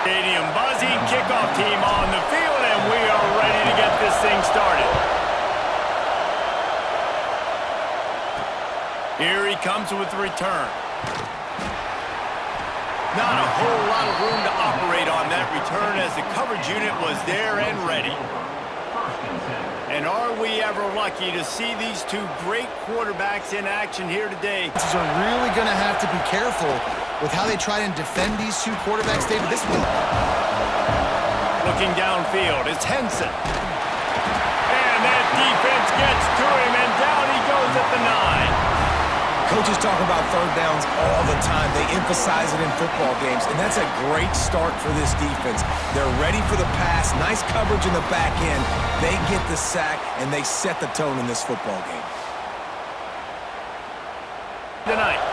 Stadium buzzing, kickoff team on the field, and we are ready to get this thing started. Here he comes with the return. Not a whole lot of room to operate on that return as the coverage unit was there and ready. And are we ever lucky to see these two great quarterbacks in action here today? These are really going to have to be careful with how they try and defend these two quarterbacks, David. This one. Looking downfield, it's Henson. And that defense gets to him, and down he goes at the 9. Coaches talk about third downs all the time. They emphasize it in football games, and that's a great start for this defense. They're ready for the pass, nice coverage in the back end. They get the sack, and they set the tone in this football game. Tonight.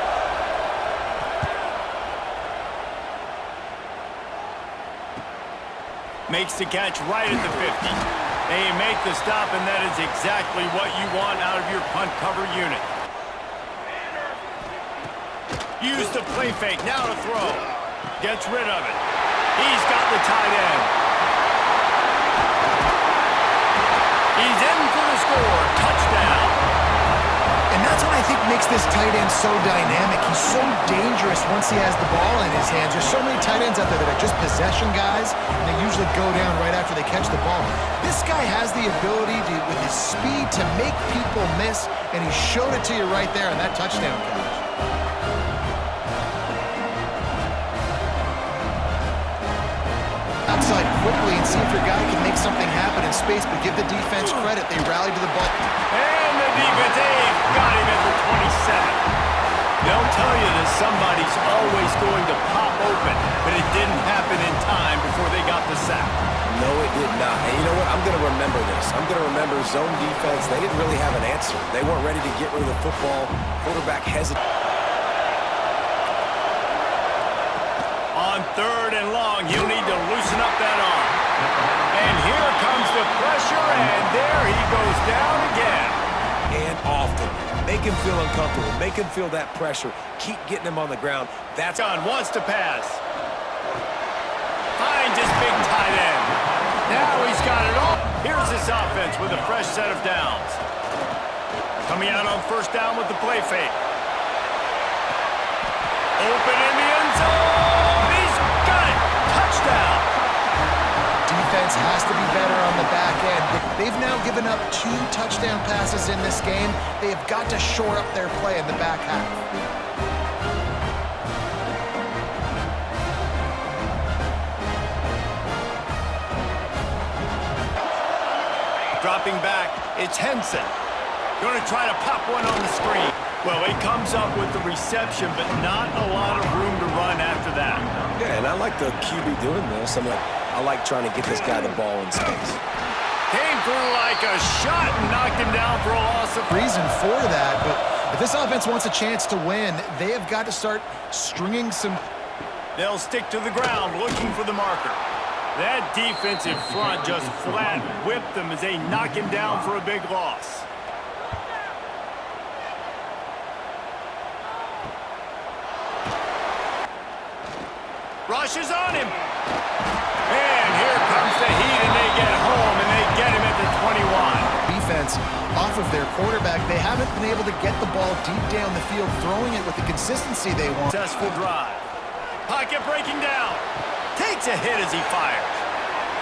Makes the catch right at the 50. They make the stop, and that is exactly what you want out of your punt cover unit. Use the play fake, now to throw. Gets rid of it. He's got the tight end. He's in for the score. Touchdown. And that's what I think makes this tight end so dynamic. He's so dangerous once he has the ball in his hands. There's so many tight ends out there that are just possession guys, and they usually go down right after they catch the ball. This guy has the ability to, with his speed, to make people miss, and he showed it to you right there in that touchdown catch. Outside quickly and see if your guy can make something happen in space, but give the defense credit. They rallied to the ball. And the defense, got him at the 27. They'll tell you that somebody's always going to pop open, but it didn't happen in time before they got the sack. No, it did not. And you know what? I'm going to remember this. I'm going to remember zone defense. They didn't really have an answer. They weren't ready to get rid of the football. Quarterback hesitated. On 3rd and long, he'll need to loosen up that arm. And here comes the pressure, and there he goes down again. And often. Make him feel uncomfortable. Make him feel that pressure. Keep getting him on the ground. That's on. Wants to pass. Finds his big tight end. Now he's got it all. Here's this offense with a fresh set of downs. Coming out on 1st down with the play fake. Open in the end zone. Touchdown. Defense has to be better on the back end. They've now given up 2 touchdown passes in this game. They have got to shore up their play in the back half. Dropping back, it's Henson. Going to try to pop one on the screen. Well, he comes up with the reception, but not a lot of room to run after that. Yeah, and I like the QB doing this. I like trying to get this guy the ball in space. Came through like a shot and knocked him down for a loss of reason for that, but if this offense wants a chance to win, they have got to start stringing some. They'll stick to the ground looking for the marker. That defensive front just flat whipped them as they knock him down for a big loss. Rush is on him. And here comes the heat, and they get home, and they get him at the 21. Defense off of their quarterback. They haven't been able to get the ball deep down the field, throwing it with the consistency they want. Successful drive. Pocket breaking down. Takes a hit as he fires.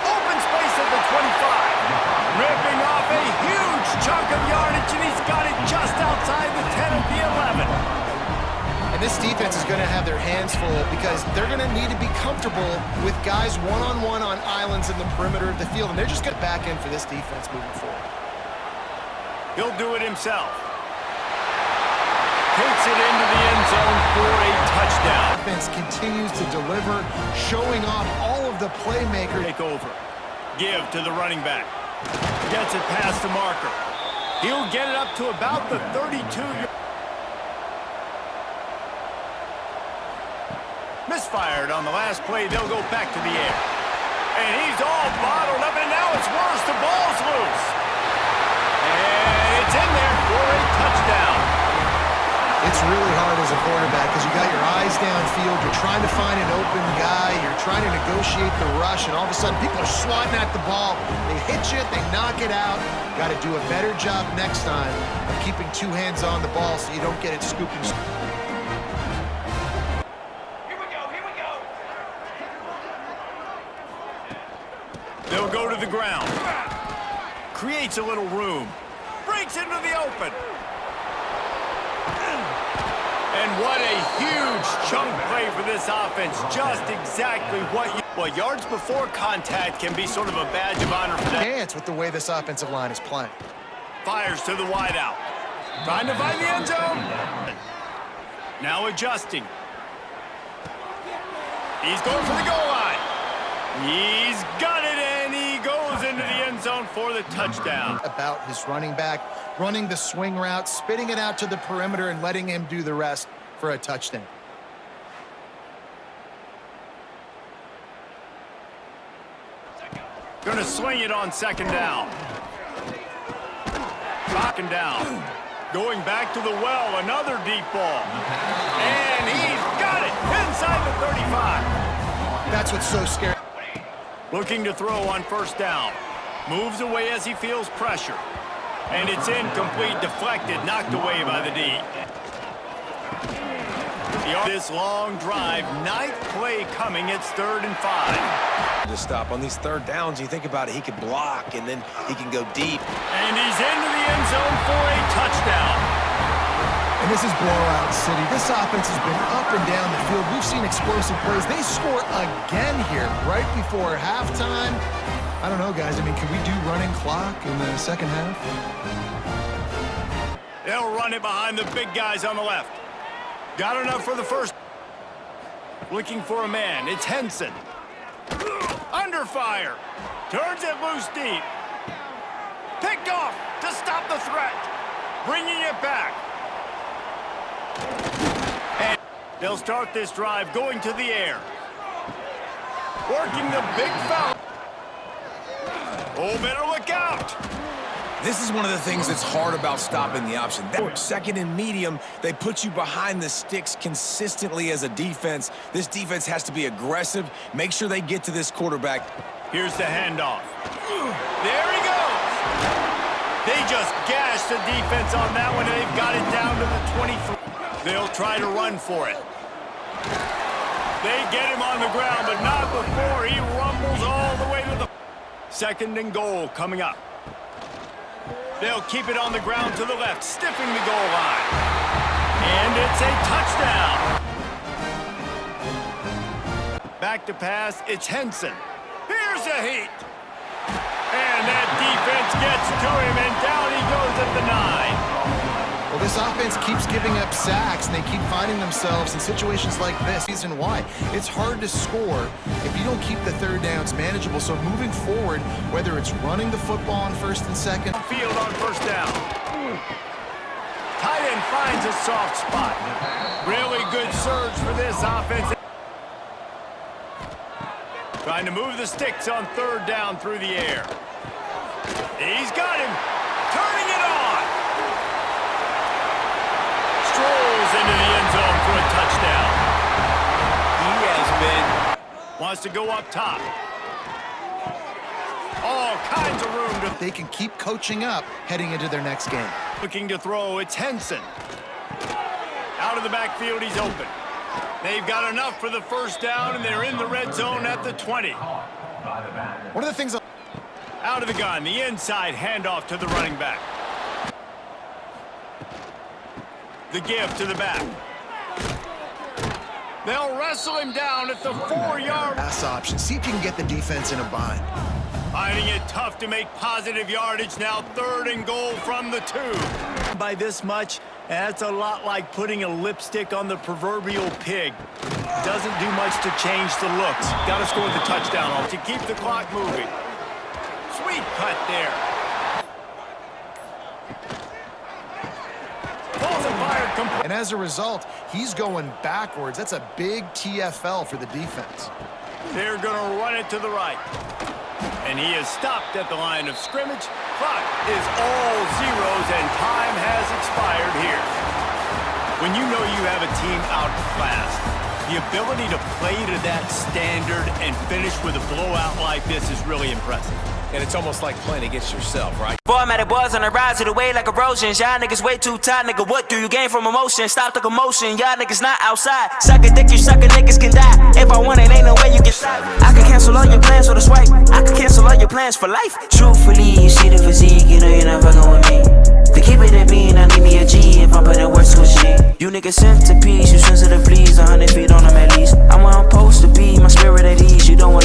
Open space at the 25. Ripping off a huge chunk of yardage, and he's got it just outside the 10 of the 11. This defense is going to have their hands full because they're going to need to be comfortable with guys one-on-one on islands in the perimeter of the field, and they're just going to back in for this defense moving forward. He'll do it himself. Takes it into the end zone for a touchdown. Defense continues to deliver, showing off all of the playmakers. Take over. Give to the running back. Gets it past the marker. He'll get it up to about the 32. Misfired on the last play. They'll go back to the air. And he's all bottled up, and now it's worse. The ball's loose. And it's in there for a touchdown. It's really hard as a quarterback because you got your eyes downfield, you're trying to find an open guy, you're trying to negotiate the rush, and all of a sudden people are swatting at the ball. They hit you, they knock it out. Got to do a better job next time of keeping two hands on the ball so you don't get it scooping. They'll go to the ground. Creates a little room. Breaks into the open. And what a huge chunk play for this offense. Just exactly what you... Well, yards before contact can be sort of a badge of honor for that. Chance with the way this offensive line is playing. Fires to the wideout. Trying to find the end zone. Now adjusting. He's going for the goal line. He's got it, and he goes into the end zone for the touchdown. About his running back, running the swing route, spitting it out to the perimeter, and letting him do the rest for a touchdown. Gonna swing it on second down. Rocking down. Going back to the well, another deep ball. And he's got it inside the 35. That's what's so scary. Looking to throw on first down. Moves away as he feels pressure. And it's incomplete, deflected, knocked away by the D. This long drive, ninth play coming, it's 3rd and 5. To stop on these third downs, you think about it, he could block and then he can go deep. And he's into the end zone for a touchdown. And this is blowout city. This offense has been up and down the field. We've seen explosive plays. They score again here right before halftime. I don't know, guys. I mean, can we do running clock in the second half? They'll run it behind the big guys on the left. Got enough for the first. Looking for a man. It's Henson. Under fire. Turns it loose deep. Picked off to stop the threat. Bringing it back. And they'll start this drive going to the air. Working the big foul. Oh, better look out. This is one of the things that's hard about stopping the option. That second and medium, they put you behind the sticks consistently as a defense. This defense has to be aggressive. Make sure they get to this quarterback. Here's the handoff. There he goes. They just gashed the defense on that one, and they've got it down to the 23. They'll try to run for it. They get him on the ground, but not before he rumbles all the way to the... 2nd and goal coming up. They'll keep it on the ground to the left, stiffing the goal line. And it's a touchdown. Back to pass, it's Henson. Here's a heat. And that defense gets to him, and down he goes at the 9. Well, this offense keeps giving up sacks, and they keep finding themselves in situations like this. Reason why. It's hard to score if you don't keep the third downs manageable. So moving forward, whether it's running the football on 1st and 2nd. Field on first down. Tight end finds a soft spot. Really good surge for this offense. Trying to move the sticks on 3rd down through the air. He's got him. Turning it on. Strolls into the end zone for a touchdown. He has been... Wants to go up top. All kinds of room to... They can keep coaching up heading into their next game. Looking to throw, it's Henson. Out of the backfield, he's open. They've got enough for the first down, and they're in the red zone at the 20. One of the things... Out of the gun, the inside handoff to the running back. The give to the back. They'll wrestle him down at the 4-yard... Pass option. See if you can get the defense in a bind. Finding it tough to make positive yardage. Now 3rd and goal from the 2. By this much, that's a lot like putting a lipstick on the proverbial pig. Doesn't do much to change the looks. Got to score the touchdown to keep the clock moving. Sweet cut there. And as a result, he's going backwards. That's a big TFL for the defense. They're going to run it to the right. And he is stopped at the line of scrimmage. Clock is all zeros, and time has expired here. When you know you have a team outclassed, the ability to play to that standard and finish with a blowout like this is really impressive. And it's almost like playing against yourself, right? Formatted boys on the rise of the way like erosions. Y'all niggas way too tight, nigga. What do you gain from emotion? Stop the commotion. Y'all niggas not outside. Suck a dick, you sucker niggas can die. If I want it, ain't no way you can stop. I can cancel all your plans with a swipe. I can cancel all your plans for life. Truthfully, you see the physique, you know you're not fucking with me. To keep it at me, I need me a G if I'm putting words to a G. You niggas centipedes, you sensitive please, 100 feet on them at least. I'm where I'm supposed to be, my spirit at ease, you don't want